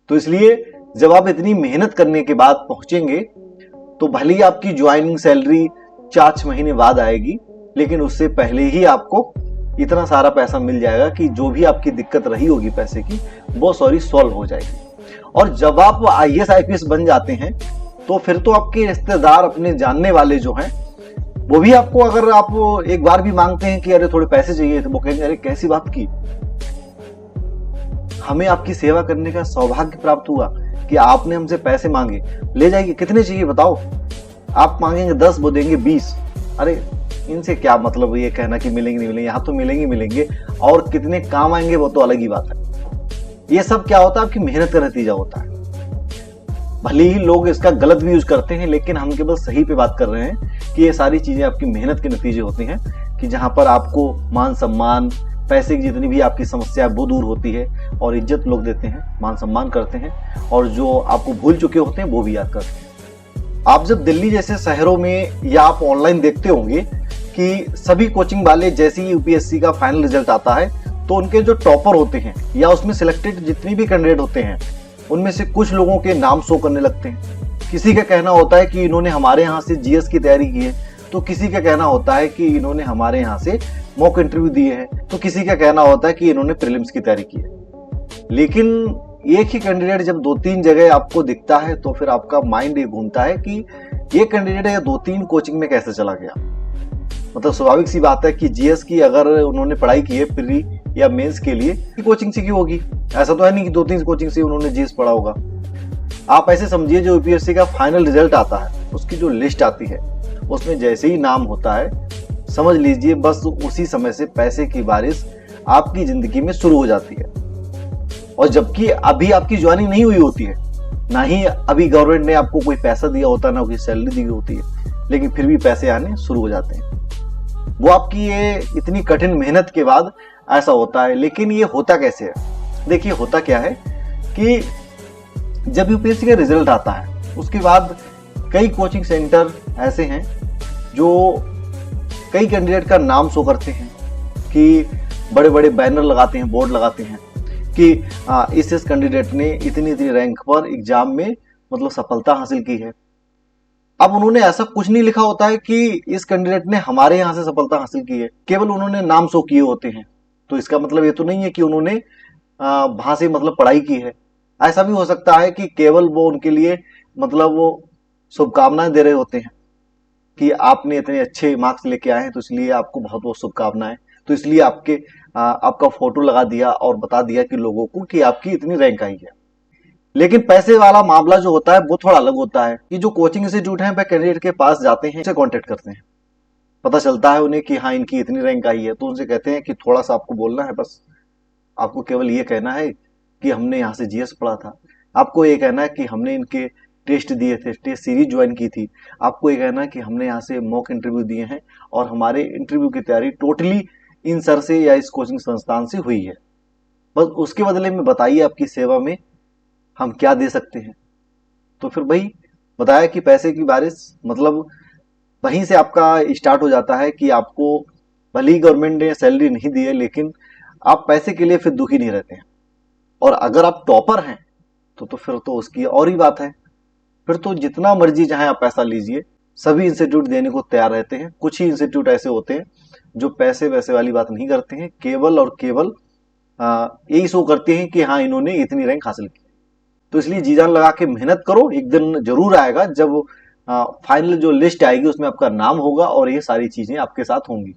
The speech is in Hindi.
तो इसलिए जब आप इतनी मेहनत करने के बाद पहुंचेंगे तो भले ही आपकी ज्वाइनिंग सैलरी 4 महीने बाद आएगी, लेकिन उससे पहले ही आपको इतना सारा पैसा मिल जाएगा कि जो भी आपकी दिक्कत रही होगी पैसे की वो सॉल्व हो जाएगी। और जब आप आईएएस आईपीएस बन जाते हैं तो फिर तो आपके रिश्तेदार, अपने जानने वाले जो हैं, वो भी आपको, अगर आप एक बार भी मांगते हैं कि अरे थोड़े पैसे चाहिए, तो वो कहेंगे अरे कैसी बात की, हमें आपकी सेवा करने का सौभाग्य प्राप्त हुआ कि आपने हमसे पैसे मांगे, ले जाइए, कितने चाहिए बताओ। आप मांगेंगे 10, वो देंगे 20। अरे इनसे क्या मतलब ये कहना कि मिलेंगे नहीं मिलेंगे, यहाँ तो मिलेंगे मिलेंगे, और कितने काम आएंगे वो तो अलग ही बात है। ये सब क्या होता है, आपकी मेहनत का नतीजा होता है। भले ही लोग इसका गलत भी यूज करते हैं, लेकिन हम केवल सही पे बात कर रहे हैं कि ये सारी चीजें आपकी मेहनत के नतीजे होती हैं, कि जहां पर आपको मान सम्मान, पैसे की जितनी भी आपकी समस्या है वो दूर होती है, और इज्जत लोग देते हैं, मान सम्मान करते हैं, और जो आपको भूल चुके होते हैं वो भी याद करते हैं। आप जब दिल्ली जैसे शहरों में या आप ऑनलाइन देखते होंगे कि सभी कोचिंग वाले जैसे ही यूपीएससी का फाइनल रिजल्ट आता है तो उनके जो टॉपर होते हैं या उसमें सिलेक्टेड जितनी भी कैंडिडेट होते हैं उनमें से कुछ लोगों के नाम शो करने लगते हैं। किसी का कहना होता है कि इन्होंने हमारे यहाँ से जीएस की तैयारी की है, तो किसी का कहना होता है कि इन्होंने हमारे यहाँ से मॉक इंटरव्यू दिए हैं, तो किसी का कहना होता है कि इन्होंने प्रीलिम्स की तैयारी की है। लेकिन एक ही कैंडिडेट जब 2-3 जगह आपको दिखता है तो फिर आपका माइंड ये घूमता है कि ये कैंडिडेट या 2-3 कोचिंग में कैसे चला गया। मतलब स्वाभाविक सी बात है कि जीएस की अगर उन्होंने पढ़ाई की है प्री या मेंस के लिए, कोचिंग से की होगी, ऐसा तो है नहीं कि 2-3 कोचिंग से उन्होंने जीएस पढ़ा होगा। आप ऐसे समझिए, जो यूपीएससी का फाइनल रिजल्ट आता है उसकी जो लिस्ट आती है उसमें जैसे ही नाम होता है, समझ लीजिए बस उसी समय से पैसे की बारिश आपकी जिंदगी में शुरू हो जाती है। और जबकि अभी आपकी ज्वाइनिंग नहीं हुई होती है, ना ही अभी गवर्नमेंट ने आपको कोई पैसा दिया होता, ना कोई सैलरी दी होती है, लेकिन फिर भी पैसे आने शुरू हो जाते हैं। वो आपकी ये इतनी कठिन मेहनत के बाद ऐसा होता है। लेकिन ये होता कैसे है? देखिए होता क्या है कि जब यूपीएससी का रिजल्ट आता है उसके बाद कई कोचिंग सेंटर ऐसे हैं जो कई कैंडिडेट का नाम शो करते हैं, कि बड़े बड़े बैनर लगाते हैं, बोर्ड लगाते हैं कि इस कैंडिडेट ने इतनी इतनी रैंक पर एग्जाम में मतलब सफलता हासिल की है। अब उन्होंने ऐसा कुछ नहीं लिखा होता है कि इस कैंडिडेट ने हमारे यहाँ से सफलता हासिल की है, केवल उन्होंने नाम शो किए होते हैं। तो इसका मतलब ये तो नहीं है कि उन्होंने वहां से मतलब पढ़ाई की है। ऐसा भी हो सकता है कि केवल वो उनके लिए मतलब वो शुभकामनाएं दे रहे होते हैं कि आपने इतने अच्छे मार्क्स लेके आए हैं तो इसलिए आपको बहुत बहुत शुभकामनाएं, तो इसलिए आपका फोटो लगा दिया और बता दिया कि लोगों को कि आपकी इतनी रैंक आई है। लेकिन पैसे वाला मामला जो होता है वो थोड़ा अलग होता है कि जो कोचिंग इंस्टीट्यूट है वह कैंडिडेट के पास जाते हैं, उनसे कांटेक्ट करते हैं, पता चलता है उन्हें कि हाँ इनकी इतनी रैंक आई है, तो उनसे कहते हैं कि थोड़ा सा आपको बोलना है, बस आपको केवल ये कहना है कि हमने यहाँ से जीएस पढ़ा था, आपको ये कहना है कि हमने इनके टेस्ट दिए थे, टेस्ट सीरीज ज्वाइन की थी, आपको ये कहना है कि हमने यहाँ से मॉक इंटरव्यू दिए हैं और हमारे इंटरव्यू की तैयारी टोटली इन सर से या इस कोचिंग संस्थान से हुई है। बस उसके बदले में बताइए आपकी सेवा में हम क्या दे सकते हैं। तो फिर वही बताया कि पैसे की बारिश मतलब वहीं से आपका स्टार्ट हो जाता है कि आपको भले ही गवर्नमेंट ने सैलरी नहीं दी है, लेकिन आप पैसे के लिए फिर दुखी नहीं रहते हैं। और अगर आप टॉपर हैं तो फिर तो उसकी और ही बात है, फिर तो जितना मर्जी चाहे आप पैसा लीजिए, सभी इंस्टीट्यूट देने को तैयार रहते हैं। कुछ ही इंस्टीट्यूट ऐसे होते हैं जो पैसे वैसे वाली बात नहीं करते हैं, केवल और केवल यही शो करते हैं कि हाँ इन्होंने इतनी रैंक हासिल की। तो इसलिए जी जान लगा के मेहनत करो, एक दिन जरूर आएगा जब फाइनल जो लिस्ट आएगी उसमें आपका नाम होगा और ये सारी चीजें आपके साथ होंगी।